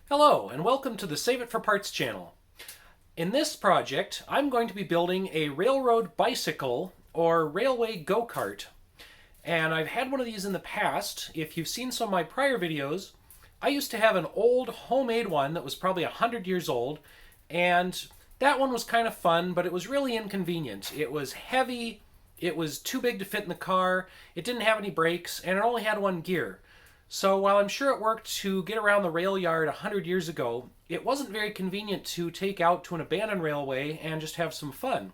Hello, and welcome to the Save It for Parts channel. In this project, I'm going to be building a railroad bicycle or railway go-kart. And I've had one of these in the past. If you've seen some of my prior videos, I used to have an old homemade one that was probably 100 years old, and that one was kind of fun, but it was really inconvenient. It was heavy, it was too big to fit in the car, it didn't have any brakes, and it only had one gear. So while I'm sure it worked to get around the rail yard 100 years ago, it wasn't very convenient to take out to an abandoned railway and just have some fun.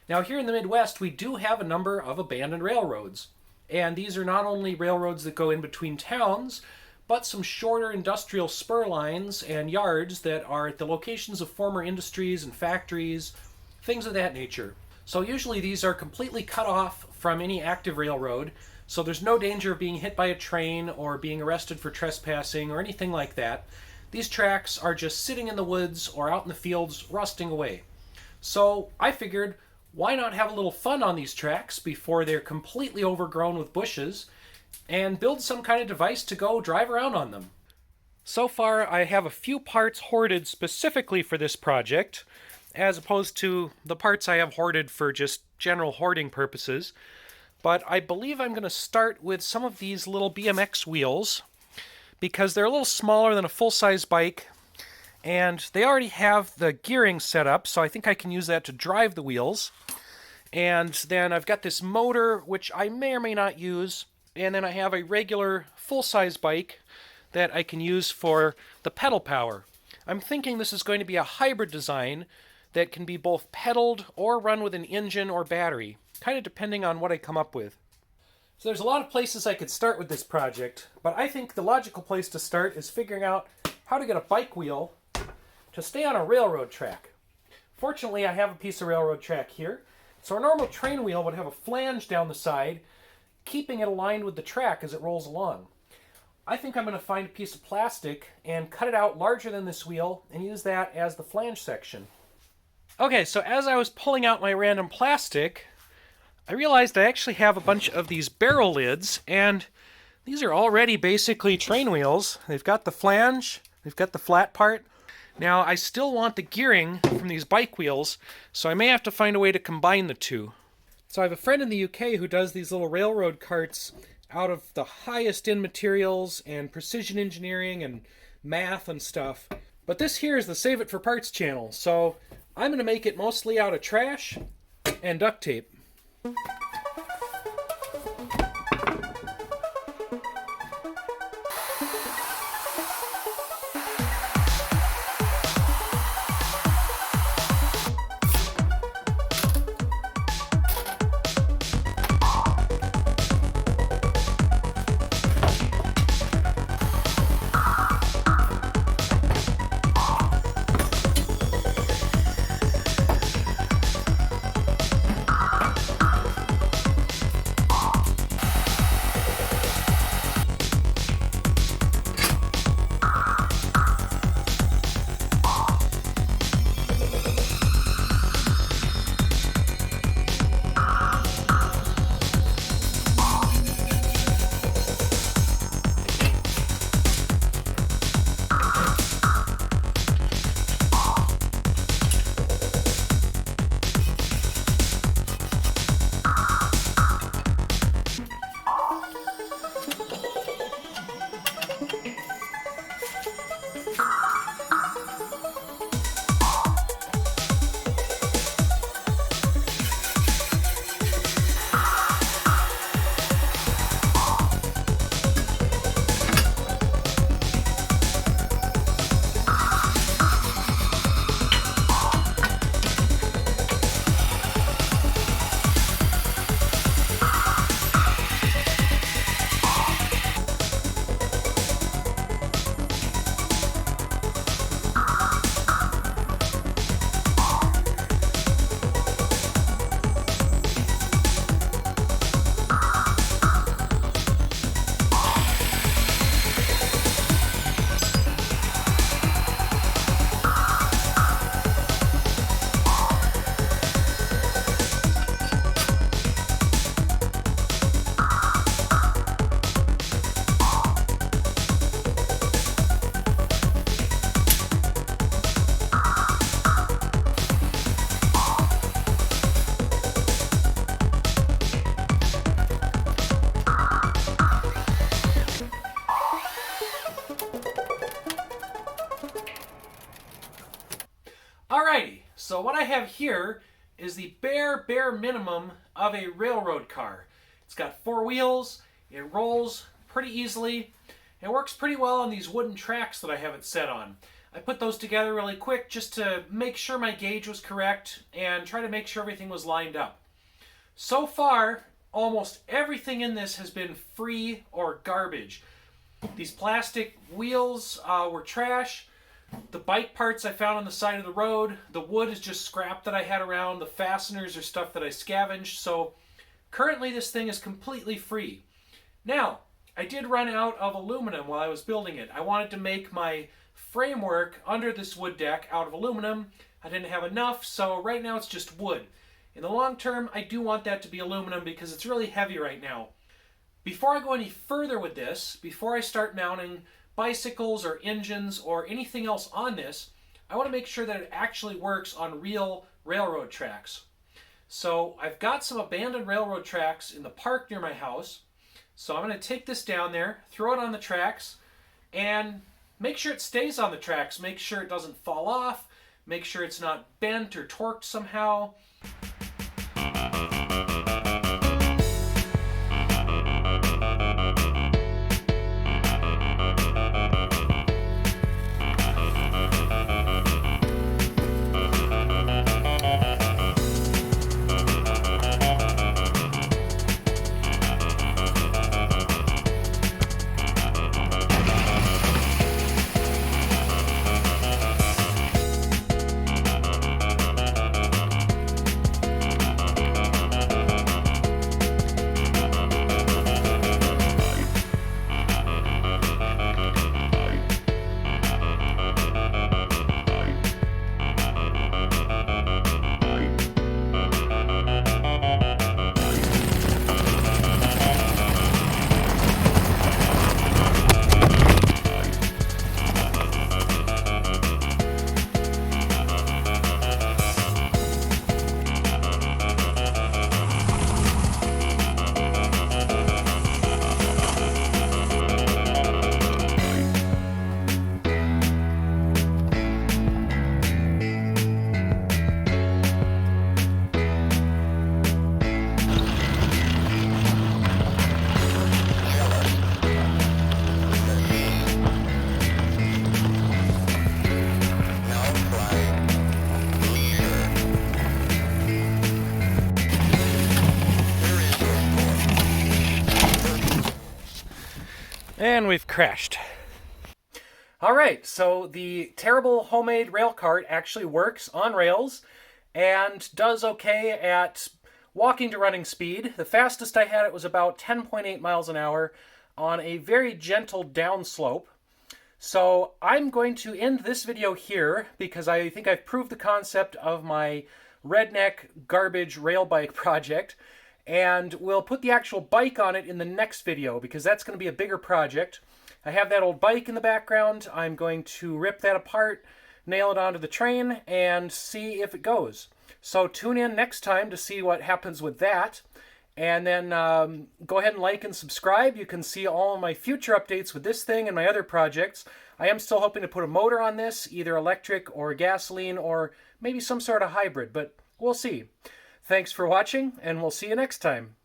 Now here in the Midwest, we do have a number of abandoned railroads. And these are not only railroads that go in between towns, but some shorter industrial spur lines and yards that are at the locations of former industries and factories, things of that nature. So usually these are completely cut off from any active railroad, so there's no danger of being hit by a train or being arrested for trespassing or anything like that. These tracks are just sitting in the woods or out in the fields rusting away. So I figured, why not have a little fun on these tracks before they're completely overgrown with bushes and build some kind of device to go drive around on them. So far I have a few parts hoarded specifically for this project, as opposed to the parts I have hoarded for just general hoarding purposes. But I believe I'm going to start with some of these little BMX wheels because they're a little smaller than a full-size bike and they already have the gearing set up, so I think I can use that to drive the wheels. And then I've got this motor, which I may or may not use, and then I have a regular full-size bike that I can use for the pedal power. I'm thinking this is going to be a hybrid design that can be both pedaled or run with an engine or battery, kind of depending on what I come up with. So there's a lot of places I could start with this project, but I think the logical place to start is figuring out how to get a bike wheel to stay on a railroad track. Fortunately, I have a piece of railroad track here, so a normal train wheel would have a flange down the side, keeping it aligned with the track as it rolls along. I think I'm going to find a piece of plastic and cut it out larger than this wheel and use that as the flange section. Okay, so as I was pulling out my random plastic, I realized I actually have a bunch of these barrel lids, and these are already basically train wheels. They've got the flange, they've got the flat part. Now, I still want the gearing from these bike wheels, so I may have to find a way to combine the two. So I have a friend in the UK who does these little railroad carts out of the highest end materials and precision engineering and math and stuff. But this here is the Save It for Parts channel, so I'm going to make it mostly out of trash and duct tape. Alrighty, so what I have here is the bare minimum of a railroad car. It's got 4 wheels, it rolls pretty easily, it works pretty well on these wooden tracks that I have it set on. I put those together really quick just to make sure my gauge was correct and try to make sure everything was lined up. So far, almost everything in this has been free or garbage. These plastic wheels were trash. The bike parts I found on the side of the road. The wood is just scrap that I had around. The fasteners are stuff that I scavenged. So currently this thing is completely free. Now, I did run out of aluminum while I was building it. I wanted to make my framework under this wood deck out of aluminum. I didn't have enough, so right now it's just wood. In the long term, I do want that to be aluminum because it's really heavy right now. Before I go any further with this, before I start mounting bicycles or engines or anything else on this, I want to make sure that it actually works on real railroad tracks. So I've got some abandoned railroad tracks in the park near my house. So I'm going to take this down there, throw it on the tracks, and make sure it stays on the tracks. Make sure it doesn't fall off. Make sure it's not bent or torqued somehow. And we've crashed. Alright, so the terrible homemade rail cart actually works on rails and does okay at walking to running speed. The fastest I had it was about 10.8 miles an hour on a very gentle downslope. So I'm going to end this video here because I think I've proved the concept of my redneck garbage rail bike project. And we'll put the actual bike on it in the next video because that's going to be a bigger project. I have that old bike in the background. I'm going to rip that apart, nail it onto the train, and see if it goes. So tune in next time to see what happens with that. And then go ahead and like and subscribe. You can see all of my future updates with this thing and my other projects. I am still hoping to put a motor on this, either electric or gasoline or maybe some sort of hybrid, but we'll see. Thanks for watching, and we'll see you next time.